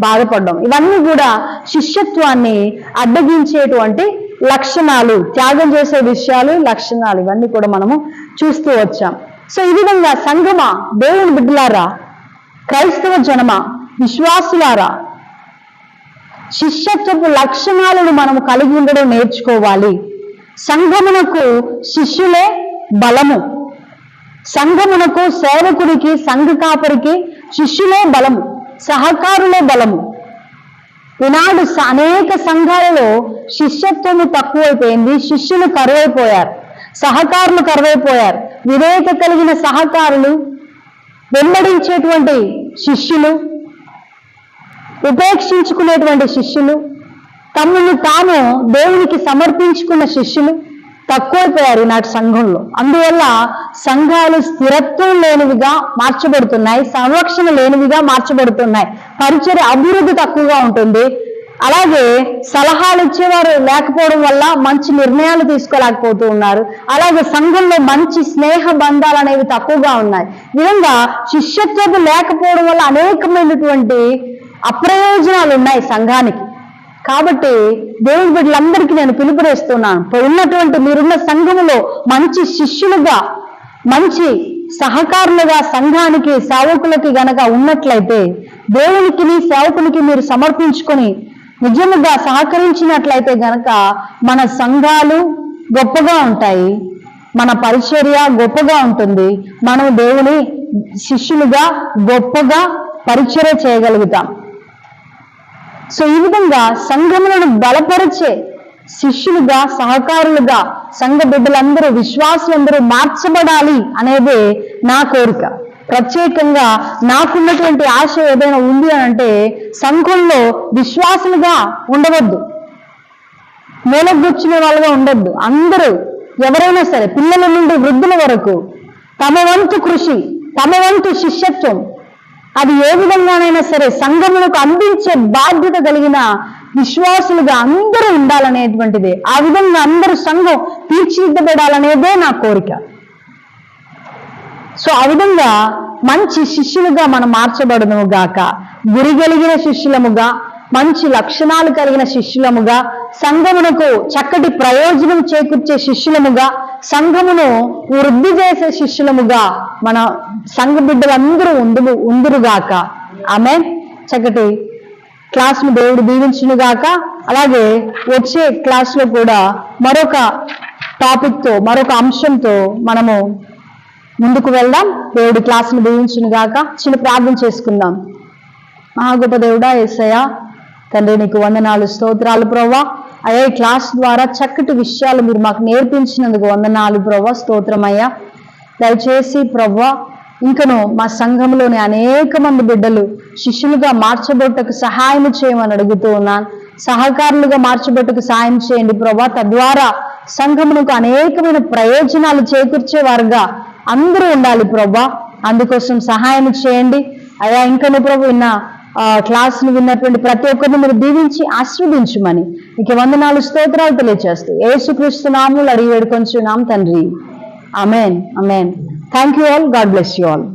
బాధపడడం, ఇవన్నీ కూడా శిష్యత్వాన్ని అడ్డగించేటువంటి లక్షణాలు, త్యాగం చేసే విషయాలు, లక్షణాలు, ఇవన్నీ కూడా మనము చూస్తూ వచ్చాం. సో ఈ విధంగా సంఘమా, దేవుని బిడ్డలారా, క్రైస్తవ జనమా, విశ్వాసులారా, శిష్యత్వపు లక్షణాలను మనము కలిగి ఉండడం నేర్చుకోవాలి. సంఘమునకు శిష్యులే బలము, సంఘమునకు సేవకుడికి, సంఘ కాపరికి శిష్యులే బలము, సహకారులే బలము. ఈనాడు అనేక సంఘాలలో శిష్యత్వము తక్కువైపోయింది, శిష్యులు కరువైపోయారు, సహకారులు కరువైపోయారు. వివేక కలిగిన సహకారులు, వెంబడించేటువంటి శిష్యులు, ఉపేక్షించుకునేటువంటి శిష్యులు, తమను తాము దేవునికి సమర్పించుకున్న శిష్యులు తక్కువైపోయారు ఈనాటి సంఘంలో. అందువల్ల సంఘాలు స్థిరత్వం లేనివిగా మార్చబడుతున్నాయి, సంరక్షణ లేనివిగా మార్చబడుతున్నాయి, పరిచర్య అభివృద్ధి తక్కువగా ఉంటుంది. అలాగే సలహాలు ఇచ్చేవారు లేకపోవడం వల్ల మంచి నిర్ణయాలు తీసుకోలేకపోతూ ఉన్నారు. అలాగే సంఘంలో మంచి స్నేహ బంధాలు అనేవి తక్కువగా ఉన్నాయి. ఈ విధంగా శిష్యత్వం లేకపోవడం వల్ల అనేకమైనటువంటి అప్రయోజనాలు ఉన్నాయి సంఘానికి. కాబట్టి దేవుని బిడ్డలందరికీ నేను పిలుపునిస్తున్నాను, ఉన్నటువంటి మీరున్న సంఘములో మంచి శిష్యులుగా, మంచి సహకారులుగా సంఘానికి, సేవకులకి గనక ఉన్నట్లయితే, దేవునికి సేవకునికి మీరు సమర్పించుకొని నిజముగా సహకరించినట్లయితే గనక మన సంఘాలు గొప్పగా ఉంటాయి, మన పరిచర్య గొప్పగా ఉంటుంది, మనం దేవుని శిష్యులుగా గొప్పగా పరిచర్య చేయగలుగుతాం. సో ఈ విధంగా సంఘములను బలపరిచే శిష్యులుగా, సహకారులుగా సంఘ బిడ్డలందరూ, విశ్వాసులందరూ మార్చబడాలి అనేది నా కోరిక. ప్రత్యేకంగా నాకున్నటువంటి ఆశ ఏదైనా ఉంది అని అంటే, సంఘంలో విశ్వాసులుగా ఉండవద్దు, మూలగొచ్చిన వాళ్ళుగా ఉండొద్దు. అందరూ ఎవరైనా సరే, పిల్లల నుండి వృద్ధుల వరకు తమ వంతు కృషి, తమ వంతు శిష్యత్వం, అది ఏ విధంగానైనా సరే సంఘములకు అందించే బాధ్యత కలిగిన విశ్వాసులుగా అందరూ ఉండాలనేటువంటిదే. ఆ విధంగా అందరూ సంఘం తీర్చిదిద్దబడాలనేదే నా కోరిక. సో ఆ విధంగా మంచి శిష్యులుగా మనం మార్చబడును గాక, గురి కలిగిన శిష్యులముగా, మంచి లక్షణాలు కలిగిన శిష్యులముగా, సంఘమునకు చక్కటి ప్రయోజనం చేకూర్చే శిష్యులముగా, సంఘమును వృద్ధి చేసే శిష్యులముగా మన సంఘ బిడ్డలందరూ ఉందురుగాక. ఆమేన్. చక్కటి క్లాస్ను దేవుడు దీవించునుగాక. అలాగే వచ్చే క్లాస్లో కూడా మరొక టాపిక్తో, మరొక అంశంతో మనము ముందుకు వెళ్దాం. దేవుడి క్లాసును దీవించునుగాక. చిన్న ప్రార్థన చేసుకుందాం. మహాగొప్ప దేవుడా యేసయ్యా తండ్రి, నీకు వందనాలు, స్తోత్రాలు ప్రభువా. అయ్యా ఈ క్లాస్ ద్వారా చక్కటి విషయాలు మీరు మాకు నేర్పించినందుకు వందనాలు ప్రభువా, స్తోత్రమయ్యా. దయచేసి ప్రభువా ఇంకను మా సంఘంలోని అనేక మంది బిడ్డలు శిష్యులుగా మార్చబొట్టకు సహాయం చేయమని అడుగుతూ ఉన్నాను. సహకారులుగా మార్చబొట్టకు సహాయం చేయండి ప్రభువా. తద్వారా సంఘమునకు అనేకమైన ప్రయోజనాలు చేకూర్చేవారుగా అందరూ ఉండాలి ప్రభువా. అందుకోసం సహాయం చేయండి అయ్యా. ఇంకను ప్రభు క్లాసులు విన్నటువంటి ప్రతి ఒక్కరిని మీరు దీవించి ఆశీర్వదించుమని మీకు వందనాలు, స్తోత్రాలు తెలియజేస్తూ యేసుక్రీస్తు నామములో అడిగి వేడుకొంచున్నాం తండ్రి. Amen. Amen. Thank you all. God bless you all.